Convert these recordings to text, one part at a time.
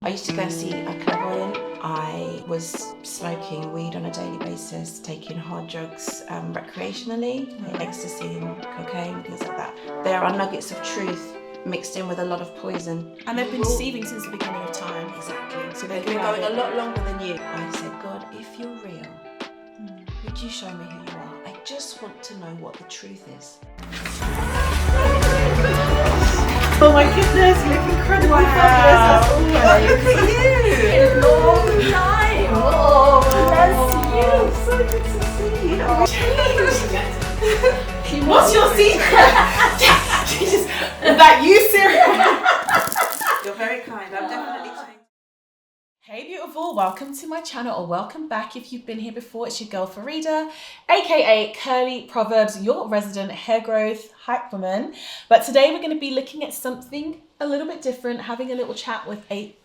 I used to go and see a clairvoyant. I was smoking weed on a daily basis, taking hard drugs recreationally, like ecstasy and cocaine, things like that. There are nuggets of truth mixed in with a lot of poison. And they've been deceiving since the beginning of time. Exactly. So they've been going a lot longer than you. I said, God, if you're real, would you show me who you are? I just want to know what the truth is. Oh my goodness, you look incredible. Wow. Fabulous. Look at you. A long time. Oh, bless you. So good to see you. Changed. What's your secret? Jesus, is that you, serious? You're very kind. I'm definitely changed. Hey beautiful, welcome to my channel, or welcome back if you've been here before. It's your girl Farida, aka Curly Proverbs, your resident hair growth hype woman. But today we're going to be looking at something a little bit different, having a little chat with a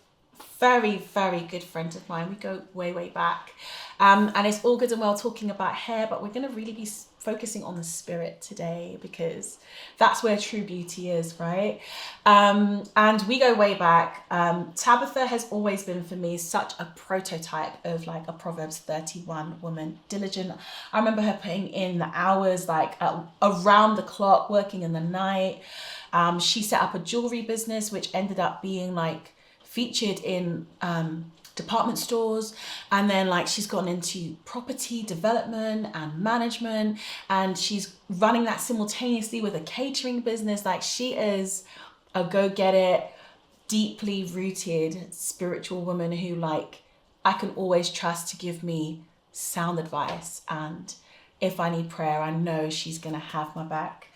very, very good friend of mine. We go way, way back. And it's all good and well talking about hair, but we're going to really be focusing on the spirit today, because that's where true beauty is, right? And we go way back. Tabitha has always been for me such a prototype of like a Proverbs 31 woman, diligent. I remember her putting in the hours, like around the clock, working in the night. She set up a jewelry business, which ended up being like featured in department stores, and then like she's gotten into property development and management, and she's running that simultaneously with a catering business. Like, she is a go-get-it, deeply rooted spiritual woman who like I can always trust to give me sound advice, and if I need prayer, I know she's gonna have my back.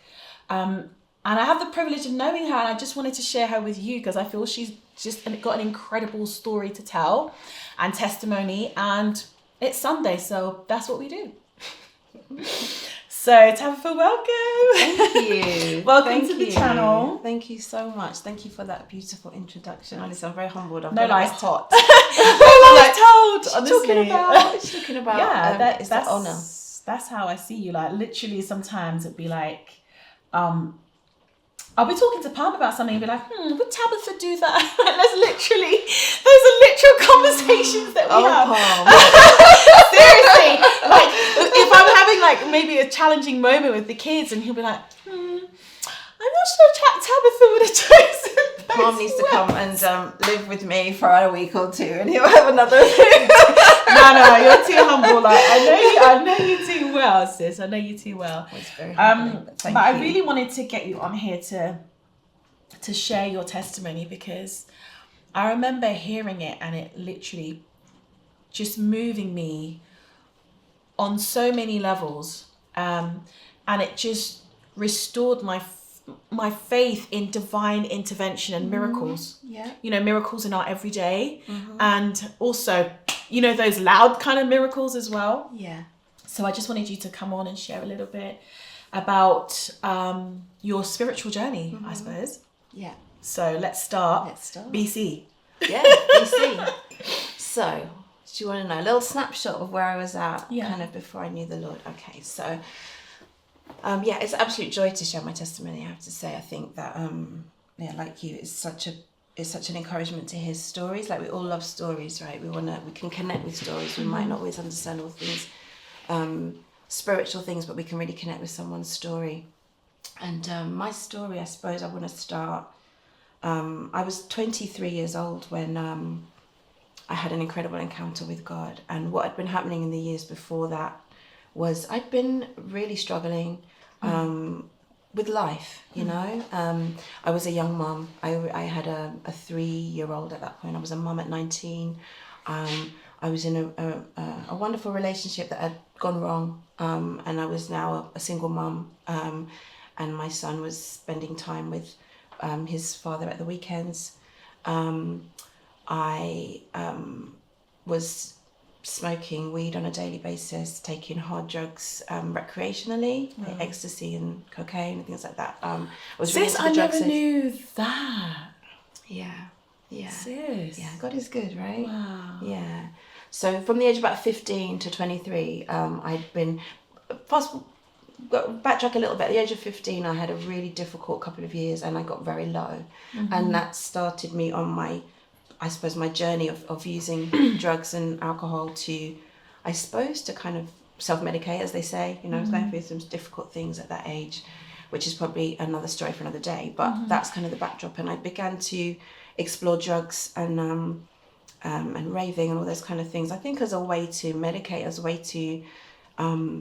And I have the privilege of knowing her, and I just wanted to share her with you because I feel she's just got an incredible story to tell and testimony, and it's Sunday, so that's what we do. So Tabitha, welcome. Thank you. Welcome to the channel. Thank you so much. Thank you for that beautiful introduction. Honestly, I'm very humbled. No lies hot. No lies told. Honestly. She's talking about Yeah, that's the honor. That's how I see you. Like, literally, sometimes it'd be like, I'll be talking to Palm about something and be like, would Tabitha do that? Those are literal conversations that we have. Seriously. Like, if I'm having like maybe a challenging moment with the kids, and he'll be like, I'm not sure Tabitha would have chosen those Palm needs to words. come and live with me for a week or two, and he'll have another. No, you're too humble. Like, I know you too well, sis. I know you too well. It's very humbling, but thank you. I really wanted to get you on here to share your testimony, because I remember hearing it and it literally just moving me on so many levels, and it just restored my faith in divine intervention and miracles. Yeah. You know, miracles in our everyday, and also, you know, those loud kind of miracles as well. Yeah. So I just wanted you to come on and share a little bit about your spiritual journey, I suppose. Yeah. So let's start. BC. Yeah, BC. So, do you want to know a little snapshot of where I was at kind of before I knew the Lord? Okay, so it's an absolute joy to share my testimony, I have to say. I think that like you, it's such an encouragement to hear stories. Like, we all love stories, right? We can connect with stories. We might not always understand all things, spiritual things, but we can really connect with someone's story. And my story, I suppose I want to start. I was 23 years old when I had an incredible encounter with God. And what had been happening in the years before that was I'd been really struggling with life, you know. I was a young mum. I had a 3-year-old at that point. I was a mum at 19. I was in a wonderful relationship that had gone wrong, and I was now a single mum, and my son was spending time with his father at the weekends. I was smoking weed on a daily basis, taking hard drugs recreationally, like ecstasy and cocaine and things like that. I never knew that. Yeah. Sis. Yeah, God is good, right? Wow. Yeah. So from the age of about 15 to 23, I'd been backtrack a little bit. At the age of 15, I had a really difficult couple of years, and I got very low, and that started me on my I suppose, my journey of using drugs and alcohol to, I suppose, to kind of self-medicate, as they say. You know, I was going through some difficult things at that age, which is probably another story for another day. But that's kind of the backdrop. And I began to explore drugs and raving and all those kind of things, I think, as a way to medicate, as a way to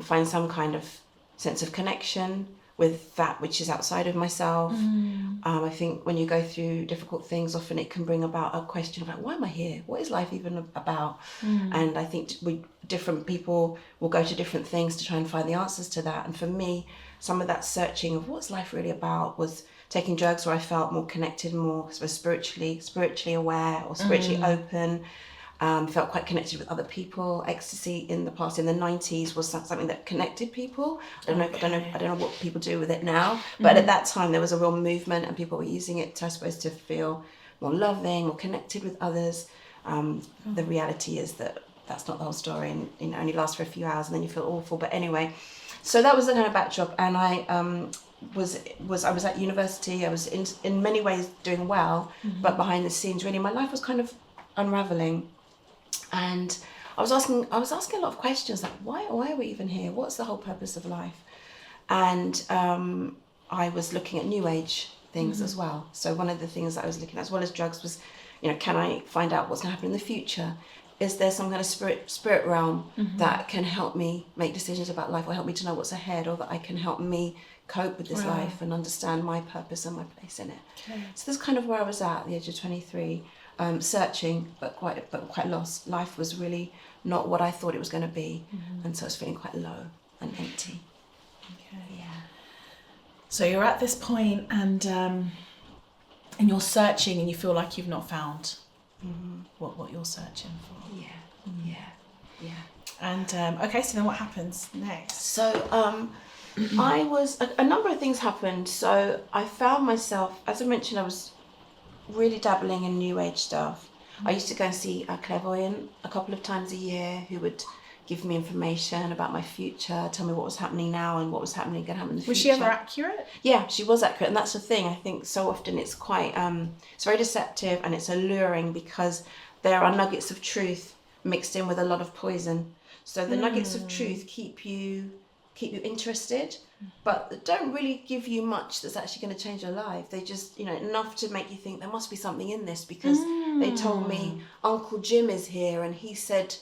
find some kind of sense of connection with that which is outside of myself. I think when you go through difficult things, often it can bring about a question about, why am I here? What is life even about? And I think different people will go to different things to try and find the answers to that. And for me, some of that searching of what's life really about was taking drugs, where I felt more connected, more spiritually aware or spiritually open. Felt quite connected with other people. Ecstasy in the past, in the 90s, was something that connected people. I don't know what people do with it now, but at that time there was a real movement, and people were using it to, I suppose, to feel more loving, more connected with others. The reality is that that's not the whole story, and it only lasts for a few hours, and then you feel awful. But anyway, so that was the kind of backdrop, and I was at university. I was in many ways doing well, but behind the scenes, really, my life was kind of unraveling. And I was asking a lot of questions, like, why are we even here? What's the whole purpose of life? And I was looking at New Age things as well. So one of the things that I was looking at, as well as drugs, was, can I find out what's going to happen in the future? Is there some kind of spirit realm that can help me make decisions about life, or help me to know what's ahead, or that I can help me cope with this life and understand my purpose and my place in it? Okay. So that's kind of where I was at the age of 23. Searching, but quite lost. Life was really not what I thought it was going to be, and so I was feeling quite low and empty. Okay. Yeah. So you're at this point, and you're searching, and you feel like you've not found what you're searching for. Yeah. And okay, so then what happens next? So I was a number of things happened. So I found myself, as I mentioned, I was really dabbling in New Age stuff. I used to go and see a clairvoyant a couple of times a year, who would give me information about my future, tell me what was happening now and what was going to happen in the future. Was she ever accurate? Yeah, she was accurate, and that's the thing. I think so often it's quite, it's very deceptive, and it's alluring, because there are nuggets of truth mixed in with a lot of poison. So the nuggets of truth keep you interested, but don't really give you much that's actually going to change your life. They just, enough to make you think there must be something in this, because they told me Uncle Jim is here, and he said,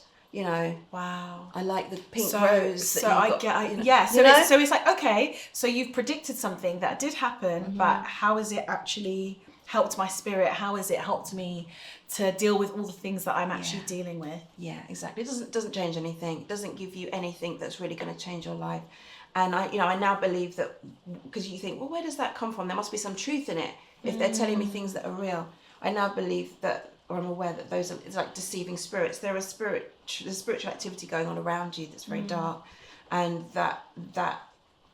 wow, I like the pink rose. So it's like, okay, so you've predicted something that did happen, but how has it actually helped my spirit? How has it helped me to deal with all the things that I'm actually dealing with? Yeah, exactly. It doesn't change anything. It doesn't give you anything that's really going to change your life. And I now believe that, because you think, well, where does that come from? There must be some truth in it if they're telling me things that are real. I now believe that, or I'm aware that it's like deceiving spirits. There's spiritual activity going on around you that's very dark, and that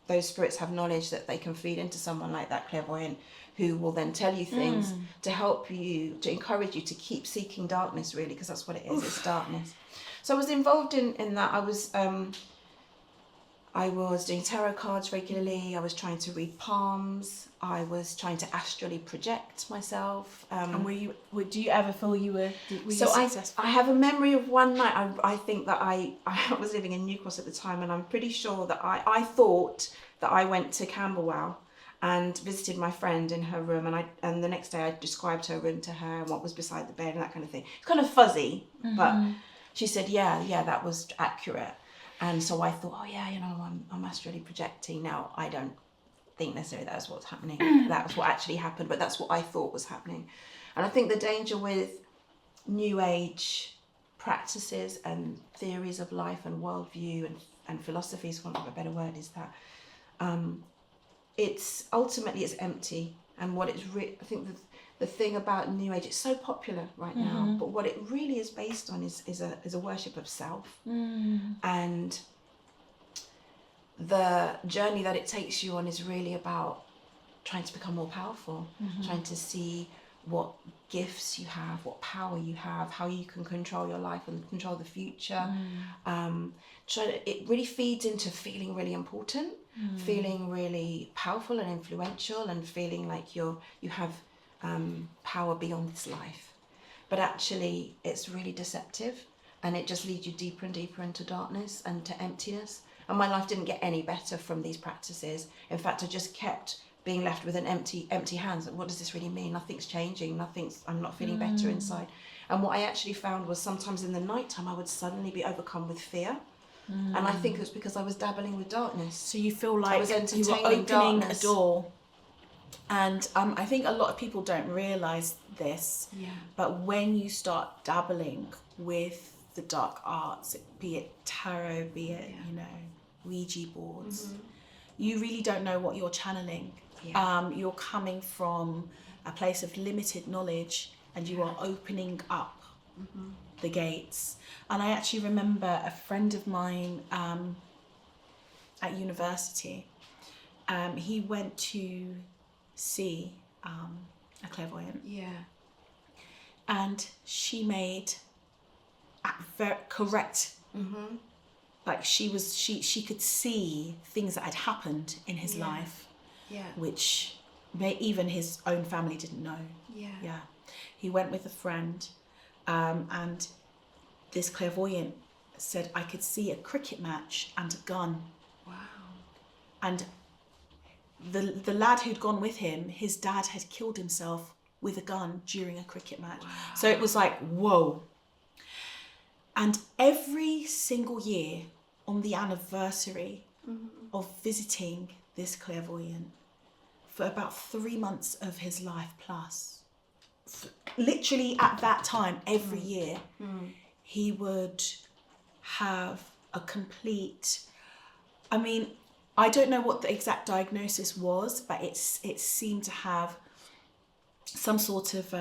those spirits have knowledge that they can feed into someone like that clairvoyant, who will then tell you things to help you, to encourage you to keep seeking darkness, really, because that's what it is. It's darkness. So I was involved in that. I was doing tarot cards regularly. I was trying to read palms. I was trying to astrally project myself. And do you ever feel you were successful? I have a memory of one night. I think that I was living in New Cross at the time, and I'm pretty sure that I thought that I went to Camberwell and visited my friend in her room, and the next day I described her room to her and what was beside the bed and that kind of thing. It's kind of fuzzy, but she said, yeah, that was accurate. And so I thought, I'm astrally projecting. Now, I don't think necessarily that's what's happening. That was what actually happened, but that's what I thought was happening. And I think the danger with New Age practices and theories of life and worldview and philosophies, for want of a better word, is that it's empty. And what it's I think the thing about New Age, it's so popular right now, but what it really is based on is a worship of self, and the journey that it takes you on is really about trying to become more powerful, trying to see what gifts you have, what power you have, how you can control your life and control the future. It really feeds into feeling really important, feeling really powerful and influential, and feeling like you have power beyond this life. but actually it's really deceptive, and it just leads you deeper and deeper into darkness and to emptiness. And my life didn't get any better from these practices. In fact, I just kept being left with an empty hands. What does this really mean? Nothing's changing. I'm not feeling better inside. And what I actually found was sometimes in the nighttime, I would suddenly be overcome with fear. And I think it was because I was dabbling with darkness. So you feel like was you were opening darkness. a door. And I think a lot of people don't realise this. Yeah. But when you start dabbling with the dark arts, be it tarot, be it, Ouija boards, you really don't know what you're channeling. Yeah. You're coming from a place of limited knowledge, and you are opening up the gates. And I actually remember a friend of mine at university, he went to see a clairvoyant. Yeah. And she made very correct, like she could see things that had happened in his life, which even his own family didn't know. Yeah. He went with a friend, and this clairvoyant said, I could see a cricket match and a gun. Wow. And the lad who'd gone with him, his dad had killed himself with a gun during a cricket match. Wow. So it was like, whoa. And every single year on the anniversary of visiting this clairvoyant, for about 3 months of his life plus, literally at that time, every year, he would have a complete, I don't know what the exact diagnosis was, but it seemed to have some sort of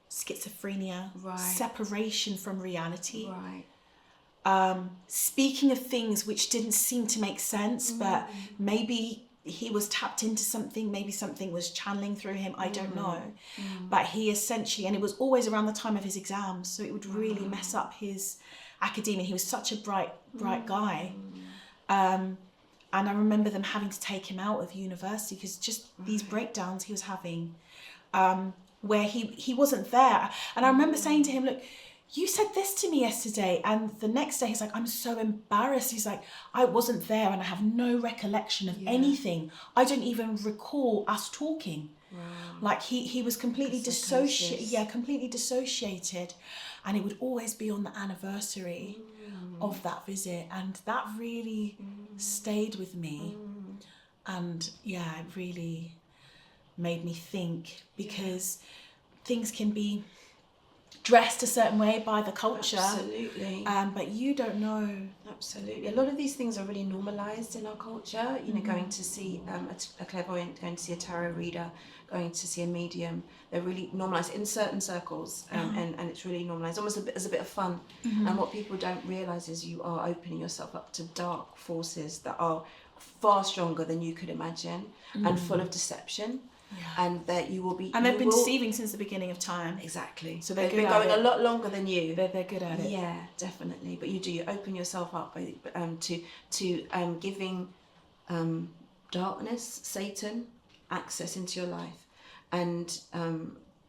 schizophrenia, separation from reality, speaking of things which didn't seem to make sense, but maybe he was tapped into something, maybe something was channeling through him, I don't know. But he essentially, and it was always around the time of his exams, so it would really mess up his academia. He was such a bright guy. And I remember them having to take him out of university because just these breakdowns he was having, where he wasn't there. And I remember saying to him, look, you said this to me yesterday. And the next day he's like, I'm so embarrassed. He's like, I wasn't there and I have no recollection of anything. I don't even recall us talking. Wow. Like he was completely completely dissociated. And it would always be on the anniversary of that visit. And that really stayed with me. And it really made me think, because things can be dressed a certain way by the culture. Absolutely. But you don't know. Absolutely. A lot of these things are really normalised in our culture. Going to see a clairvoyant, going to see a tarot reader, going to see a medium. They're really normalised in certain circles, and it's really normalised, almost as a bit of fun. And what people don't realise is you are opening yourself up to dark forces that are far stronger than you could imagine, and full of deception. Yeah. And that you will be, and they've been deceiving since the beginning of time. Exactly. So they've been going a lot longer than you. They're good at it. Yeah, definitely. But you open yourself up to giving darkness, Satan, access into your life. And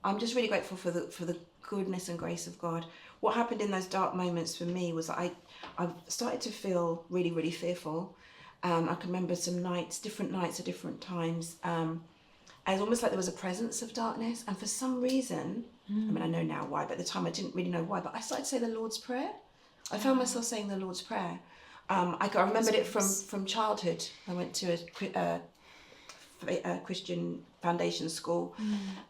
I'm just really grateful for the goodness and grace of God. What happened in those dark moments for me was I started to feel really, really fearful. I can remember some nights, different nights at different times. It was almost like there was a presence of darkness, and for some reason, I know now why, but at the time I didn't really know why, but I started to say the Lord's Prayer. I found myself saying the Lord's Prayer. I remembered it from childhood. I went to a Christian foundation school,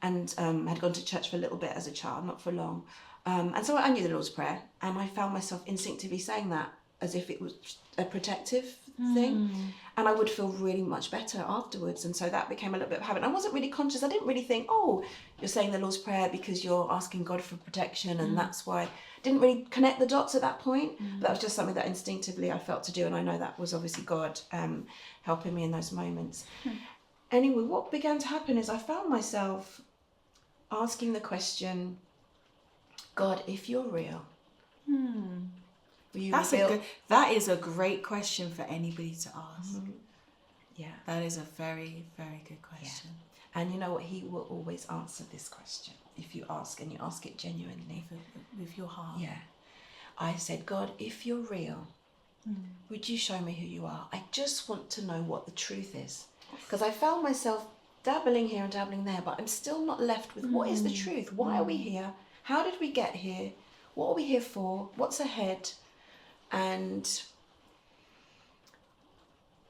and had gone to church for a little bit as a child, not for long. And so I knew the Lord's Prayer, and I found myself instinctively saying that as if it was a protective thing, and I would feel really much better afterwards. And so that became a little bit of habit. I wasn't really conscious. I didn't really think, oh, you're saying the Lord's Prayer because you're asking God for protection, and that's why. Didn't really connect the dots at that point. But that was just something that instinctively I felt to do, and I know that was obviously God helping me in those moments. Anyway, what began to happen is I found myself asking the question, God, if you're real, will you that is a great question for anybody to ask. Yeah. That is a very, very good question. And you know what? He will always answer this question if you ask, and you ask it genuinely. With your heart. Yeah. I said, God, if you're real, would you show me who you are? I just want to know what the truth is. Because I found myself dabbling here and dabbling there, but I'm still not left with what is the truth? Why are we here? How did we get here? What are we here for? What's ahead? And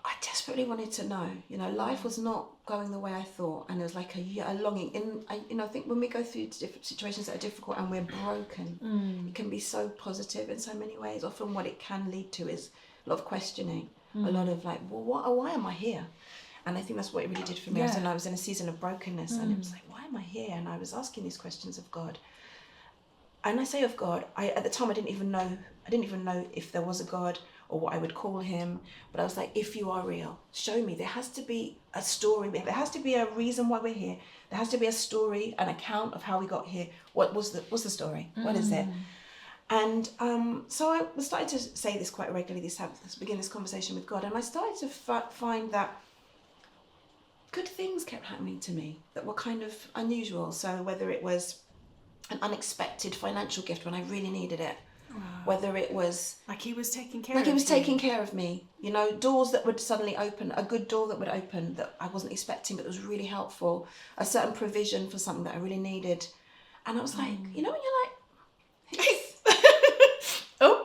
I desperately wanted to know. You know, life was not going the way I thought, and there was like a longing. I think when we go through different situations that are difficult and we're broken, it can be so positive in so many ways. Often what it can lead to is a lot of questioning, a lot of like, well, why am I here? And I think that's what it really did for me. I was in a season of brokenness, and it was like, why am I here? And I was asking these questions of God. And I say of God, at the time I didn't even know if there was a God or what I would call him. But I was like, if you are real, show me. There has to be a story. There has to be a reason why we're here. There has to be a story, an account of how we got here. What's the story? What is it? And so I was starting to say this quite regularly, begin this conversation with God. And I started to find that good things kept happening to me that were kind of unusual. So whether it was an unexpected financial gift when I really needed it, whether it was like he was taking care of me, you know, doors that would suddenly open, a good door that would open that I wasn't expecting but was really helpful, a certain provision for something that I really needed. And I was like, you know, when you're like,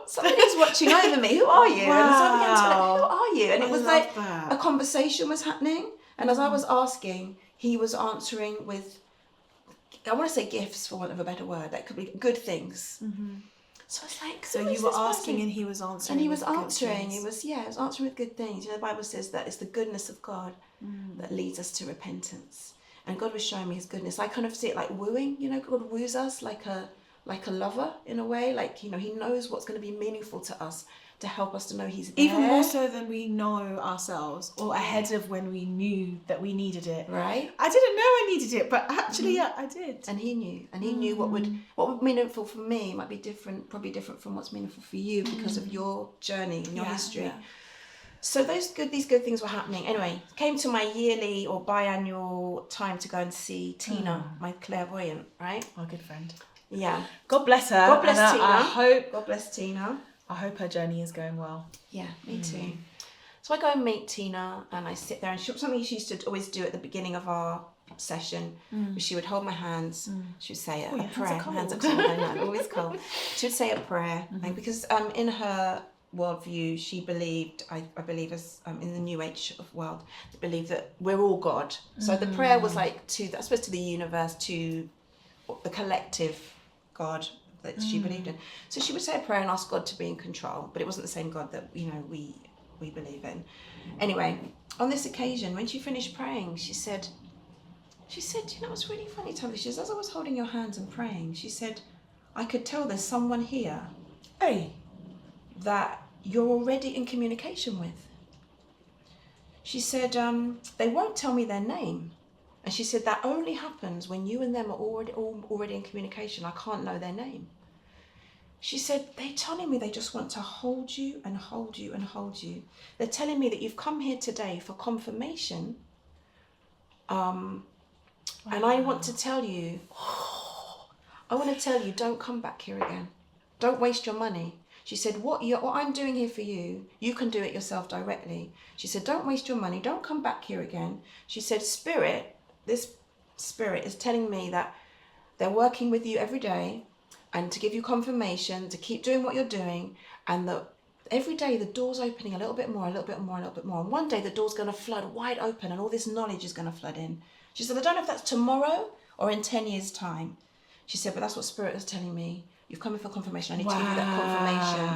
somebody's watching over me, who are you? Wow. And so I began to like, who are you? And it was like that. A conversation was happening, and as I was asking, he was answering with, I want to say gifts for want of a better word, that could be good things. So I was like, so you were asking and he was answering. And he was answering. He was answering with good things. You know, the Bible says that it's the goodness of God that leads us to repentance. And God was showing me his goodness. I kind of see it like wooing. You know, God woos us like a lover in a way. Like, you know, he knows what's going to be meaningful to us to help us to know he's there. Even more so than we know ourselves, or ahead of when we knew that we needed it. Right. I didn't know I needed it, but actually I did. And he knew. And he knew what would be meaningful for me might be probably different from what's meaningful for you because of your journey and your history. Yeah. So these good things were happening. Anyway, came to my yearly or biannual time to go and see Tina, my clairvoyant, right? Our good friend. Yeah. God bless her. God bless Tina. God bless Tina. I hope her journey is going well. Yeah, me too. So I go and meet Tina, and I sit there, and something she used to always do at the beginning of our session, was she would hold my hands, she would say a prayer. Hands are cold, I know, always cold. She would say a prayer, because in her worldview, she believed, I believe as in the New Age world, believed that we're all God. So the prayer was like I suppose to the universe, to the collective God that she believed in. So she would say a prayer and ask God to be in control, but it wasn't the same God that, you know, we believe in. Anyway, on this occasion, when she finished praying, she said, you know, it's really funny, Tony. She says, as I was holding your hands and praying, she said, I could tell there's someone here, that you're already in communication with. She said, they won't tell me their name. And she said, that only happens when you and them are already in communication. I can't know their name. She said, they're telling me they just want to hold you and hold you and hold you. They're telling me that you've come here today for confirmation. And I want to tell you, don't come back here again. Don't waste your money. She said, what I'm doing here for you, you can do it yourself directly. She said, don't waste your money. Don't come back here again. She said, this spirit is telling me that they're working with you every day and to give you confirmation, to keep doing what you're doing, and that every day the door's opening a little bit more, a little bit more, a little bit more. And one day the door's going to flood wide open and all this knowledge is going to flood in. She said, I don't know if that's tomorrow or in 10 years' time. She said, but that's what Spirit is telling me. You've come in for confirmation. I need to give you that confirmation.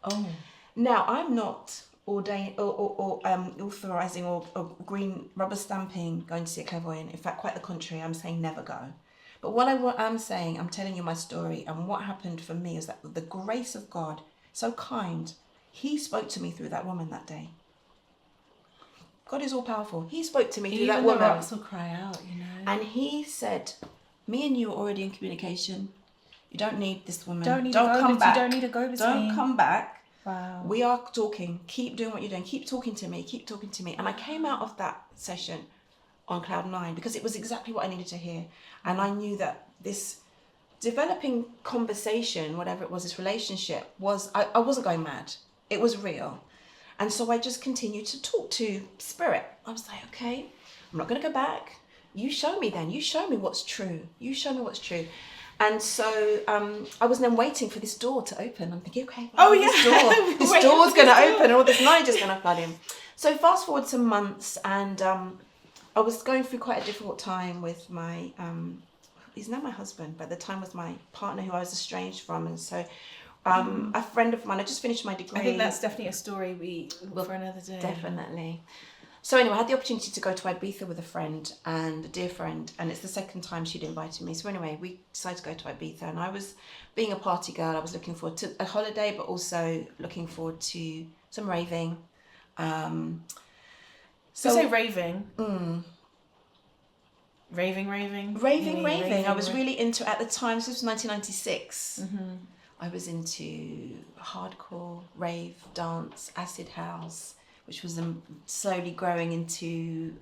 Oh. Now, I'm not ordained or authorising or green rubber stamping going to see a clairvoyant. In fact, quite the contrary. I'm saying never go. But what I'm saying, I'm telling you my story, and what happened for me is that the grace of God, so kind, he spoke to me through that woman that day. God is all powerful. He spoke to me through that woman. Even the rocks will cry out, you know. And he said, me and you are already in communication. You don't need this woman. Don't come back. You don't need a go-between. Don't come back. Wow. We are talking. Keep doing what you're doing. Keep talking to me. Keep talking to me. And I came out of that session on cloud nine, because it was exactly what I needed to hear. And I knew that this developing conversation, whatever it was, this relationship was, I wasn't going mad. It was real. And so I just continued to talk to spirit. I was like, okay, I'm not going to go back. You show me then. You show me what's true. You show me what's true. And so I was then waiting for this door to open. I'm thinking, okay, this door's going to open and all this knowledge is going to flood in. So fast forward some months, and I was going through quite a difficult time with my, he's now my husband, but at the time was my partner who I was estranged from. And so a friend of mine, I just finished my degree. I think that's definitely a story for another day. Definitely. So anyway, I had the opportunity to go to Ibiza with a friend, and a dear friend, and it's the second time she'd invited me. So anyway, we decided to go to Ibiza, and I was, being a party girl, I was looking forward to a holiday, but also looking forward to some raving. So say raving. Raving. Raving. I was really into, at the time, this was 1996. I was into hardcore, rave, dance, acid house, which was slowly growing into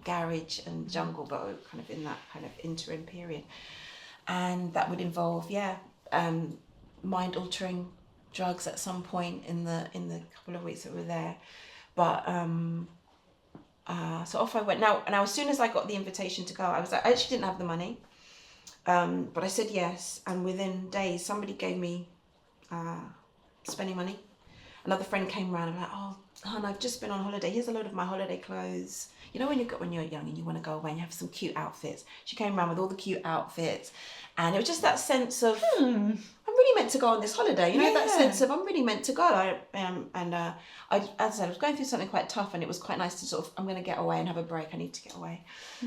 garage and jungle, but kind of in that kind of interim period. And that would involve, mind-altering drugs at some point in the couple of weeks that we were there. But so off I went. Now, as soon as I got the invitation to go, I actually didn't have the money, but I said yes. And within days, somebody gave me spending money. Another friend came around and was like, oh, hon, I've just been on holiday. Here's a load of my holiday clothes. You know when you're young and you want to go away and you have some cute outfits. She came around with all the cute outfits, and it was just that sense of I'm really meant to go on this holiday. You know, that sense of I'm really meant to go. I as I said, I was going through something quite tough, and it was quite nice to sort of, I'm going to get away and have a break. I need to get away.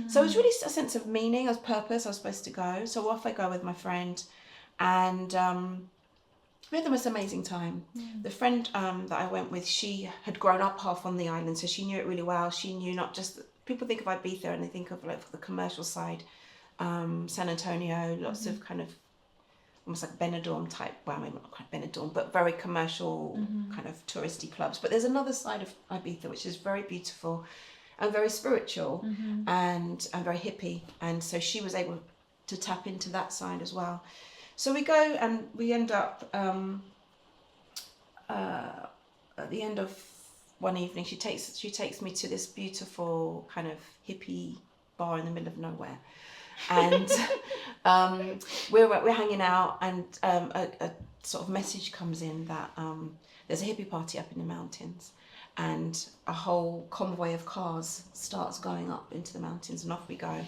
So it was really a sense of meaning, of purpose. I was supposed to go. So off I go with my friend, and we had the most amazing time. The friend that I went with, she had grown up half on the island, so she knew it really well. She knew not just, people think of Ibiza and they think of like the commercial side, San Antonio, lots of kind of almost like Benidorm type, well, maybe not quite Benidorm, but very commercial kind of touristy clubs. But there's another side of Ibiza which is very beautiful and very spiritual and very hippie. And so she was able to tap into that side as well. So we go and we end up at the end of one evening. She takes me to this beautiful kind of hippie bar in the middle of nowhere, and we're hanging out, and a sort of message comes in that there's a hippie party up in the mountains, and a whole convoy of cars starts going up into the mountains, and off we go.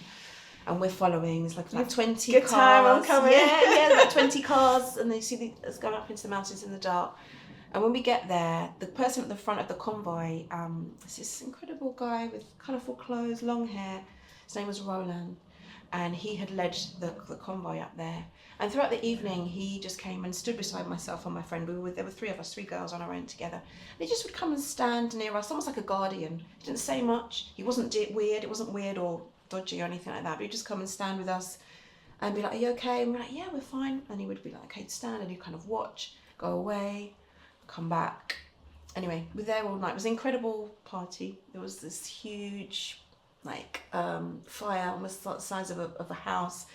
And we're following, it's like 20 Good cars. Time, I'm coming. Yeah, about 20 cars, and they see us going up into the mountains in the dark. And when we get there, the person at the front of the convoy, is this incredible guy with colourful clothes, long hair. His name was Roland, and he had led the convoy up there. And throughout the evening, he just came and stood beside myself and my friend. There were three of us, three girls on our own together. And he just would come and stand near us, almost like a guardian. He didn't say much. He wasn't weird. It wasn't weird or dodgy or anything like that, but he'd just come and stand with us and be like, are you okay? And we're like, yeah, we're fine. And he would be like, okay, stand, and he'd kind of watch, go away, come back. Anyway, we were there all night. It was an incredible party. There was this huge fire, almost the size of a house,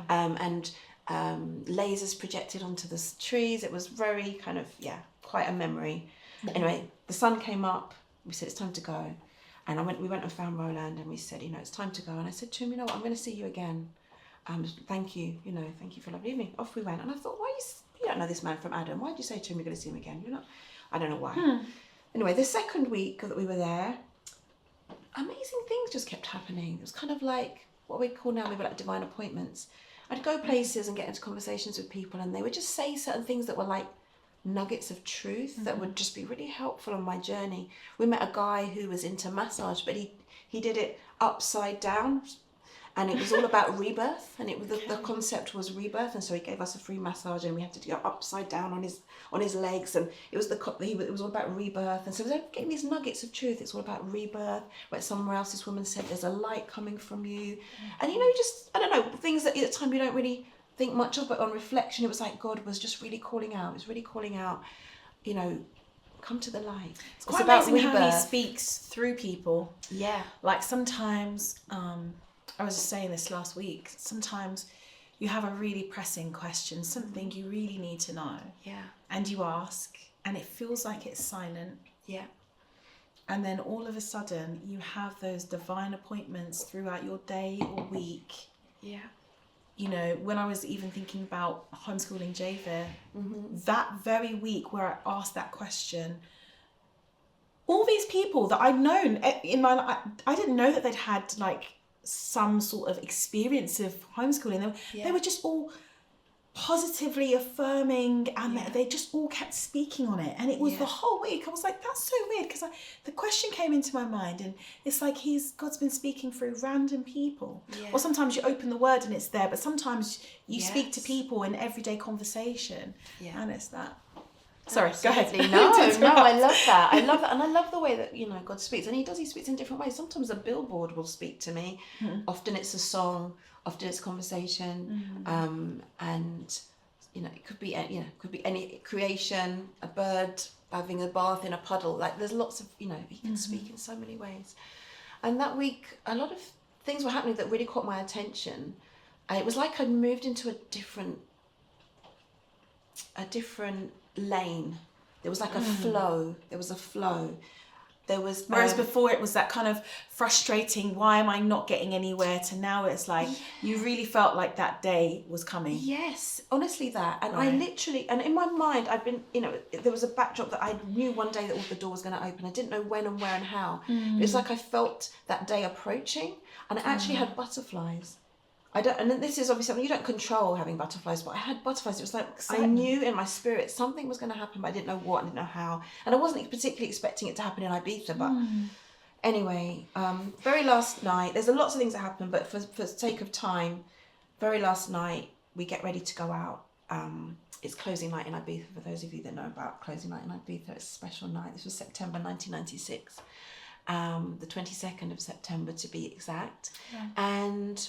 and lasers projected onto the trees. It was very kind of, quite a memory. Anyway, the sun came up. We said, it's time to go. And we went and found Roland, and we said, it's time to go. And I said to him, you know what, I'm going to see you again. Thank you, thank you for a lovely evening. Off we went. And I thought, you don't know this man from Adam. Why did you say to him you're going to see him again? I don't know why. Anyway, the second week that we were there, amazing things just kept happening. It was kind of like what we call now maybe like divine appointments. I'd go places and get into conversations with people, and they would just say certain things that were like nuggets of truth that would just be really helpful on my journey. We met a guy who was into massage, but he did it upside down, and it was all about rebirth, and the concept was rebirth. And so he gave us a free massage, and we had to go upside down on his legs, and it was all about rebirth. And so we're getting these nuggets of truth. It's all about rebirth. Where somewhere else this woman said there's a light coming from you, and just I don't know, things that at the time you don't really think much of, but on reflection it was like God was just really calling out. It was really calling out, come to the light. It's quite amazing how he speaks through people. Yeah. Like sometimes, I was just saying this last week, sometimes you have a really pressing question, something you really need to know. Yeah. And you ask, and it feels like it's silent. Yeah. And then all of a sudden you have those divine appointments throughout your day or week. Yeah. You know, when I was even thinking about homeschooling Javier, that very week where I asked that question, all these people that I'd known in my life, I didn't know that they'd had like some sort of experience of homeschooling. They were just all positively affirming, and they just all kept speaking on it, and it was the whole week. I was like, that's so weird, because the question came into my mind, and it's like God's been speaking through random people, or sometimes you open the word and it's there, but sometimes you speak to people in everyday conversation, and it's that. Sorry, absolutely. Go ahead. No, I love that. I love that, and I love the way that God speaks, and He speaks in different ways. Sometimes a billboard will speak to me. Often it's a song. Often it's conversation, and it could be any creation, a bird having a bath in a puddle. Like there's lots of He can speak in so many ways. And that week, a lot of things were happening that really caught my attention. And it was like I'd moved into a different lane. There was like a flow. There was a flow. There was whereas before it was that kind of frustrating, why am I not getting anywhere, to now it's like you really felt like that day was coming. Yes, honestly that. And I literally, and in my mind I'd been, there was a backdrop that I knew one day that the door was going to open. I didn't know when and where and how. But it's like I felt that day approaching, and I actually had butterflies. And this is obviously something you don't control, having butterflies, but I had butterflies. It was like I knew in my spirit something was going to happen, but I didn't know what, I didn't know how. And I wasn't particularly expecting it to happen in Ibiza, but anyway, very last night, there's lots of things that happen, but for sake of time, very last night, we get ready to go out. It's closing night in Ibiza, for those of you that know about closing night in Ibiza. It's a special night. This was September 1996, the 22nd of September to be exact. Yeah. And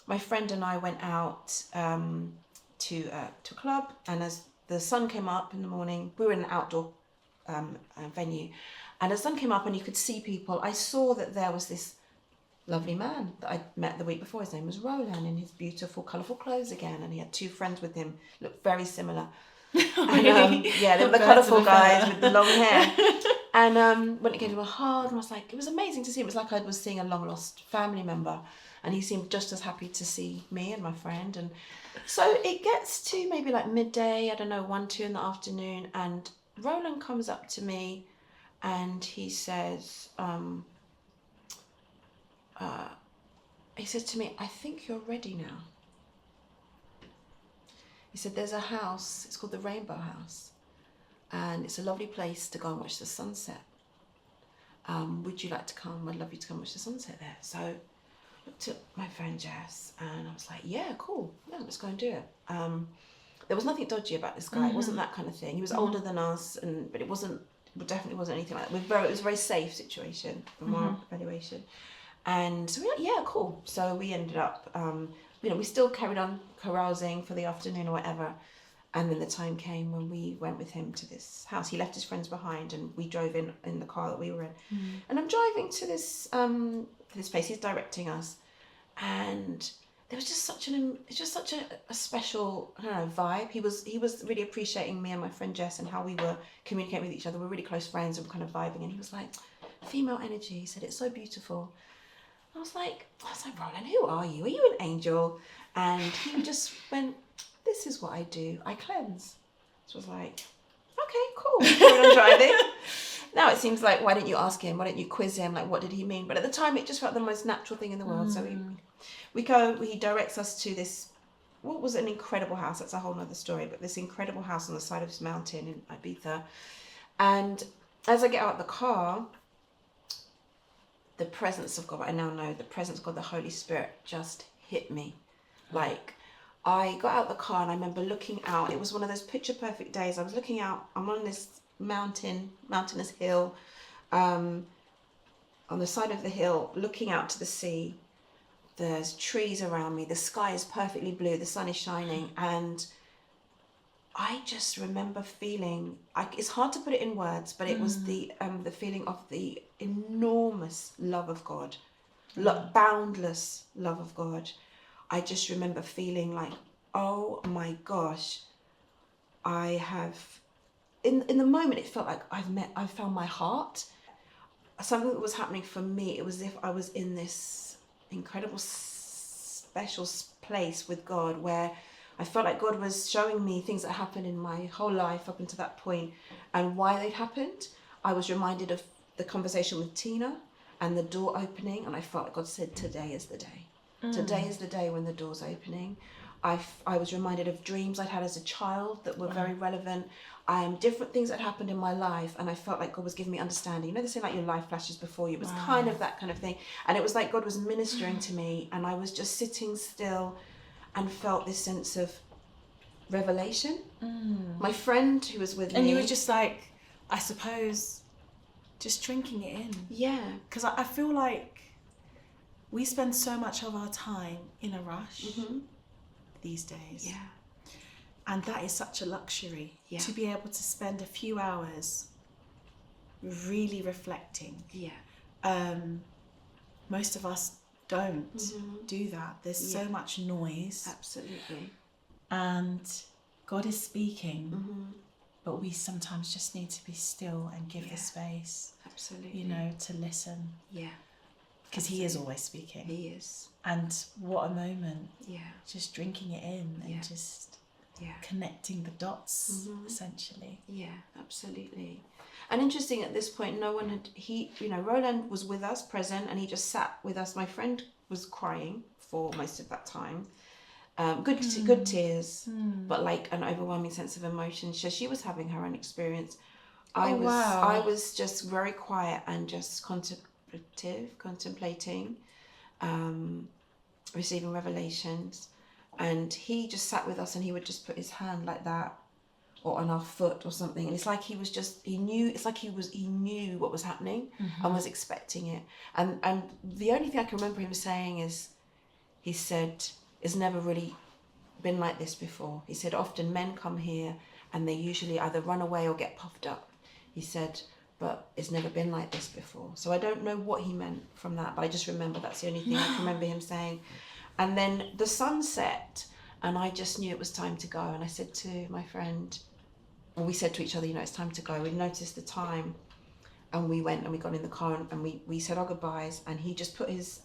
my friend and I went out to a club, and as the sun came up in the morning, we were in an outdoor venue, and as the sun came up and you could see people, I saw that there was this lovely man that I'd met the week before. His name was Roland, in his beautiful, colourful clothes again, and he had two friends with him, looked very similar. And, they were the colourful guys with the long hair. And when it came to a hug, and I was like, it was amazing to see. It was like I was seeing a long lost family member. And he seemed just as happy to see me and my friend. And so it gets to maybe like midday, 1, 2 in the afternoon. And Roland comes up to me and he says, to me, I think you're ready now. He said, there's a house, it's called the Rainbow House. And it's a lovely place to go and watch the sunset. Would you like to come? I'd love you to come watch the sunset there. So looked at my friend Jess and I was like, yeah, cool. Yeah, let's go and do it. There was nothing dodgy about this guy. It wasn't that kind of thing. He was older than us, but it definitely wasn't anything like that. It was a very safe situation from our evaluation. And so we were like, yeah, cool. So we ended up, we still carried on carousing for the afternoon or whatever. And then the time came when we went with him to this house. He left his friends behind and we drove in the car that we were in. And I'm driving to this place. He's directing us. And there was just such a special, vibe. He was really appreciating me and my friend Jess and how we were communicating with each other. We're really close friends and kind of vibing. And he was like, female energy. He said, it's so beautiful. I was like, Roland, who are you? Are you an angel? And he just went, this is what I do. I cleanse. So I was like, okay, cool. Carried on driving. Now it seems like, why didn't you ask him? Why didn't you quiz him? Like, what did he mean? But at the time, it just felt the most natural thing in the world. So we go, he directs us to this, what was an incredible house. That's a whole nother story. But this incredible house on the side of this mountain in Ibiza. And as I get out of the car, the presence of God, I now know the presence of God, the Holy Spirit just hit me. Like, I got out of the car and I remember looking out. It was one of those picture perfect days. I was looking out. I'm on this mountainous hill, on the side of the hill, looking out to the sea. There's trees around me. The sky is perfectly blue. The sun is shining. And I just remember feeling, it's hard to put it in words, but it was the feeling of the enormous love of God, boundless love of God. I just remember feeling like, oh my gosh, I have, in the moment it felt like I found my heart. Something that was happening for me, it was as if I was in this incredible special place with God, where I felt like God was showing me things that happened in my whole life up until that point and why they'd happened. I was reminded of the conversation with Tina and the door opening, and I felt like God said, today is the day. Today is the day when the door's opening. I was reminded of dreams I'd had as a child that were very relevant. Different things that happened in my life, and I felt like God was giving me understanding. You know, they say like your life flashes before you. It was kind of that kind of thing. And it was like God was ministering to me, and I was just sitting still and felt this sense of revelation. My friend who was with me. And you were just like, I suppose, just drinking it in. Yeah. Because I feel like we spend so much of our time in a rush these days. Yeah. And that is such a luxury, to be able to spend a few hours really reflecting. Yeah. Most of us don't do that. There's so much noise. Absolutely. And God is speaking, but we sometimes just need to be still and give the space. Absolutely. You know, to listen. Yeah. Because He is always speaking. He is. And what a moment. Yeah. Just drinking it in and just connecting the dots, essentially. Yeah, absolutely. And interesting, at this point, no one had, Roland was with us, present, and he just sat with us. My friend was crying for most of that time. Good tears, but like an overwhelming sense of emotion. So she was having her own experience. I was just very quiet and just contemplating, receiving revelations. And he just sat with us, and he would just put his hand like that, or on our foot or something. And it's like he knew what was happening and was expecting it. And the only thing I can remember him saying is, he said, it's never really been like this before. He said, often men come here and they usually either run away or get puffed up. He said, but it's never been like this before. So I don't know what he meant from that, but I just remember that's the only thing I can remember him saying. And then the sun set, and I just knew it was time to go. And I said to my friend, we said to each other, it's time to go. We noticed the time, and we went and we got in the car, and we said our goodbyes. And he just put his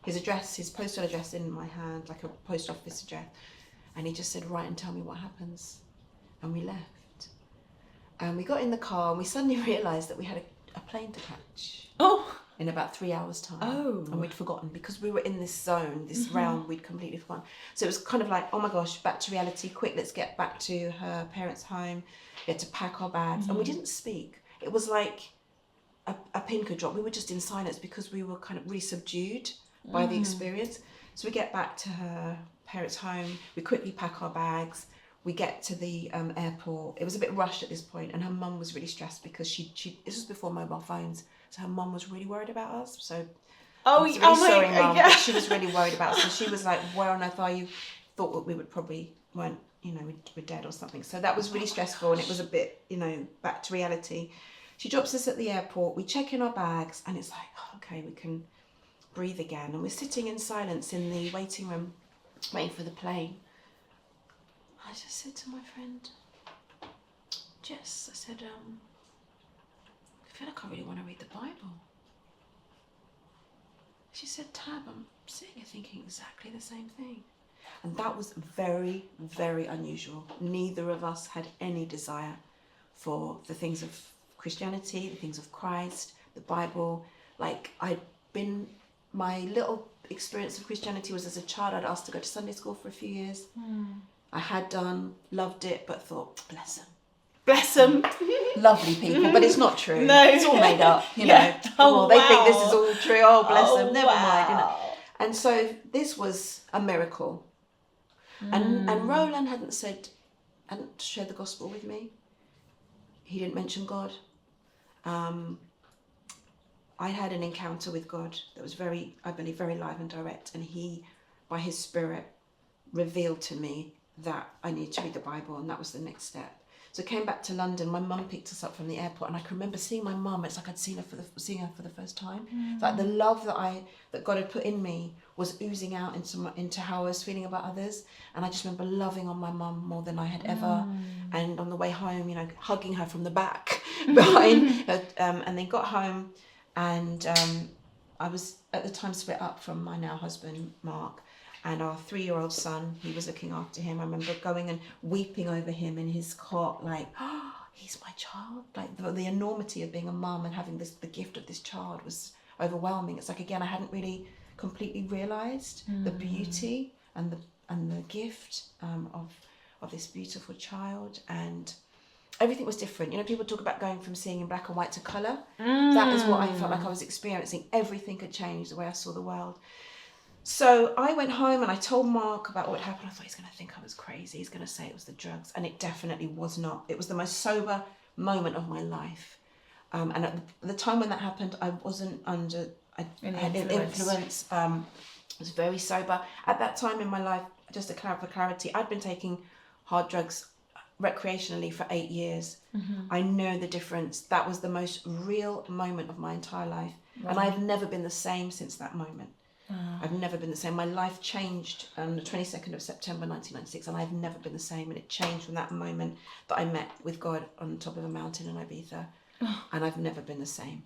address, his postal address in my hand, like a post office address. And he just said, write and tell me what happens. And we left. And we got in the car, and we suddenly realised that we had a plane to catch. Oh! In about 3 hours' time. Oh. And we'd forgotten, because we were in this zone, this realm, we'd completely forgotten. So it was kind of like, oh my gosh, back to reality, quick, let's get back to her parents' home. We had to pack our bags. And we didn't speak. It was like a pin could drop. We were just in silence because we were kind of really subdued by the experience. So we get back to her parents' home. We quickly pack our bags. We get to the airport. It was a bit rushed at this point, and her mum was really stressed because she this was before mobile phones. So her mum was really worried about us. So sorry, Mum, but she was really worried about us. So she was like, where on earth are you? Thought that we would probably we're dead or something. So that was really stressful, and it was a bit, back to reality. She drops us at the airport. We check in our bags, and it's like, oh, okay, we can breathe again. And we're sitting in silence in the waiting room, waiting for the plane. I just said to my friend, Jess, I said, I feel like I really want to read the Bible. She said, Tab, I'm sitting here thinking exactly the same thing. And that was very, very unusual. Neither of us had any desire for the things of Christianity, the things of Christ, the Bible. Like, my little experience of Christianity was as a child. I'd asked to go to Sunday school for a few years. I had done, loved it, but thought, bless them. Bless them. Lovely people, but it's not true. No. It's all made up, They think this is all true. Oh, bless them. Never mind. And so this was a miracle. And Roland hadn't shared the gospel with me. He didn't mention God. I had an encounter with God that was I believe, very live and direct. And he, by his Spirit, revealed to me that I needed to read the Bible, and that was the next step. So I came back to London. My mum picked us up from the airport, and I can remember seeing my mum. It's like I'd seeing her for the first time. It's like the love that God had put in me was oozing out into how I was feeling about others. And I just remember loving on my mum more than I had ever. And on the way home, you know, hugging her from the back behind. And then got home, and I was at the time split up from my now husband Mark. And our 3-year-old son, he was looking after him. I remember going and weeping over him in his cot, like, oh, he's my child. Like the enormity of being a mum and having the gift of this child was overwhelming. It's like, again, I hadn't really completely realised the beauty and the gift of this beautiful child. And everything was different. You know, people talk about going from seeing in black and white to colour. That is what I felt like I was experiencing. Everything had changed, the way I saw the world. So I went home and I told Mark about what happened. I thought he's going to think I was crazy. He's going to say it was the drugs. And it definitely was not. It was the most sober moment of my life. And at the time when that happened, I wasn't under influence. I was very sober. At that time in my life, just to for clarity, I'd been taking hard drugs recreationally for 8 years. I know the difference. That was the most real moment of my entire life. Wow. And I've never been the same since that moment. I've never been the same. My life changed on the 22nd of September 1996, and I've never been the same. And it changed from that moment that I met with God on top of a mountain in Ibiza, and I've never been the same.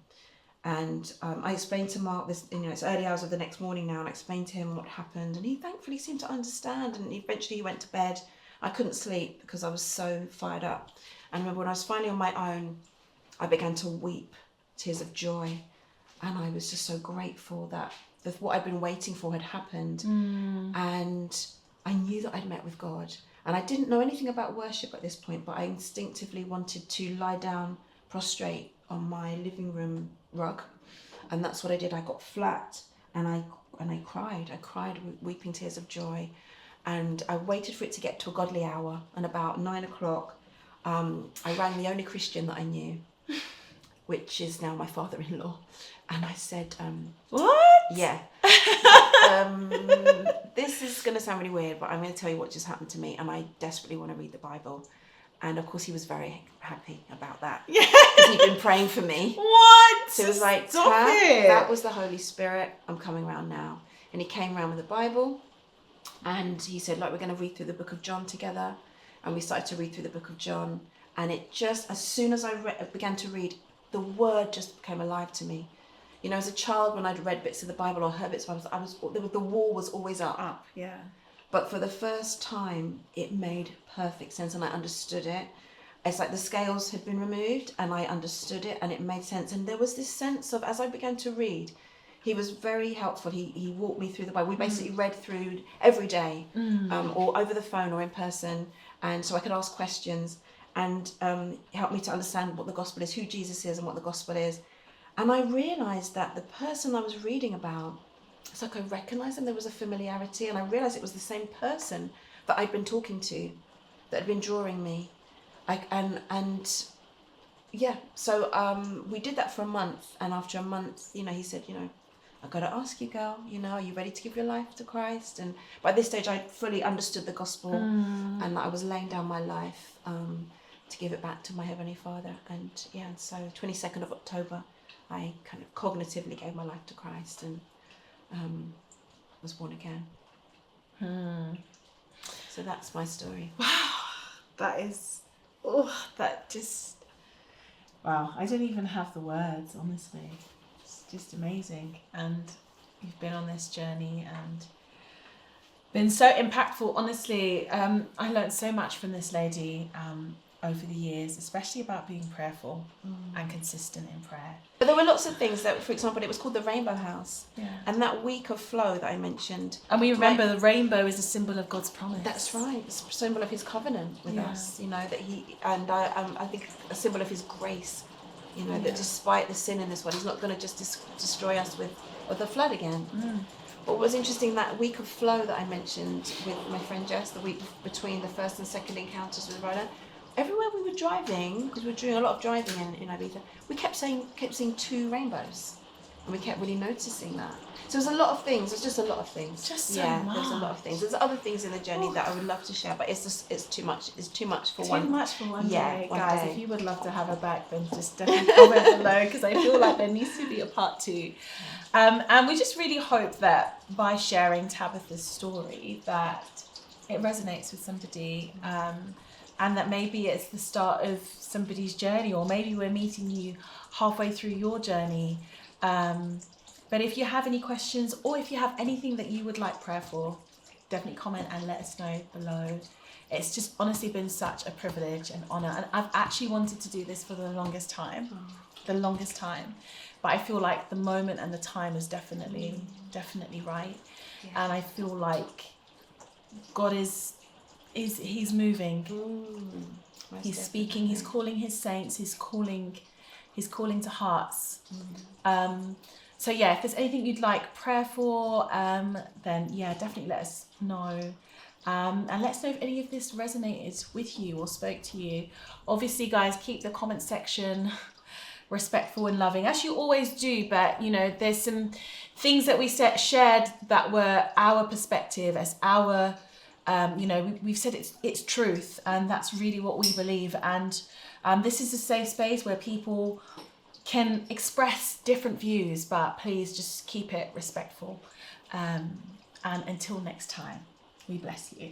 And I explained to Mark this, you know, it's early hours of the next morning now, and I explained to him what happened, and he thankfully seemed to understand. And eventually he went to bed. I couldn't sleep because I was so fired up. And I remember when I was finally on my own, I began to weep tears of joy, and I was just so grateful that what I'd been waiting for had happened. And I knew that I'd met with God. And I didn't know anything about worship at this point, but I instinctively wanted to lie down prostrate on my living room rug. And that's what I did. I got flat and I cried. I cried weeping tears of joy. And I waited for it to get to a godly hour. And about 9 o'clock, I rang the only Christian that I knew, which is now my father-in-law. And I said, what? Yeah. This is going to sound really weird, but I'm going to tell you what just happened to me. And I desperately want to read the Bible. And of course, he was very happy about that. Yeah. Because he'd been praying for me. What? So he was like, that was the Holy Spirit. I'm coming around now. And he came around with the Bible. And he said, look, we're going to read through the book of John together. And we started to read through the book of John. And it just, as soon as I began to read, the word just became alive to me. You know, as a child, when I'd read bits of the Bible or heard bits of the Bible, the wall was always up. Yeah. But for the first time, it made perfect sense and I understood it. It's like the scales had been removed and I understood it and it made sense. And there was this sense of, as I began to read, he was very helpful. He walked me through the Bible. We basically read through every day, or over the phone or in person. And so I could ask questions and help me to understand what the gospel is, who Jesus is and what the gospel is. And I realised that the person I was reading about, it's like I recognised them, there was a familiarity, and I realised it was the same person that I'd been talking to, that had been drawing me. So we did that for a month, and after a month, you know, he said, you know, I've got to ask you, girl, you know, are you ready to give your life to Christ? And by this stage, I fully understood the gospel, and that I was laying down my life to give it back to my Heavenly Father. And yeah, and so 22nd of October, I kind of cognitively gave my life to Christ and was born again. So that's my story. Wow, that is, wow, I don't even have the words, honestly. It's just amazing. And you've been on this journey and been so impactful. Honestly, I learned so much from this lady over the years, especially about being prayerful and consistent in prayer. But there were lots of things that, for example, it was called the Rainbow House. Yeah. And that week of flow that I mentioned. And we remember the rainbow is a symbol of God's promise. That's right. It's a symbol of his covenant with us, you know, that I think a symbol of his grace, you know, that despite the sin in this world, he's not going to just destroy us with the flood again. What was interesting, that week of flow that I mentioned with my friend Jess, the week between the first and second encounters with Rhoda, everywhere we were driving, because we were doing a lot of driving in Ibiza, we kept seeing 2 rainbows. And we kept really noticing that. So there's a lot of things. There's just a lot of things. Just so yeah, much. There's a lot of things. There's other things in the journey that I would love to share, but it's too much. It's too much for one. Too much for one day, one guys. day. If you would love to have her back, then just definitely comment below, because I feel like there needs to be a part 2. And we just really hope that by sharing Tabitha's story, that it resonates with somebody, and that maybe it's the start of somebody's journey, or maybe we're meeting you halfway through your journey. But if you have any questions, or if you have anything that you would like prayer for, definitely comment and let us know below. It's just honestly been such a privilege and honor, and I've actually wanted to do this for the longest time. But I feel like the moment and the time is definitely right. Yeah. And I feel like God is he's moving. He's speaking, he's calling his saints, he's calling to hearts. So yeah, if there's anything you'd like prayer for, then yeah, definitely let us know. And let us know if any of this resonated with you or spoke to you. Obviously, guys, keep the comment section respectful and loving, as you always do, but you know, there's some things that we shared that were our perspective, as our you know, we've said it's truth, and that's really what we believe. And this is a safe space where people can express different views, but please just keep it respectful. And until next time, we bless you.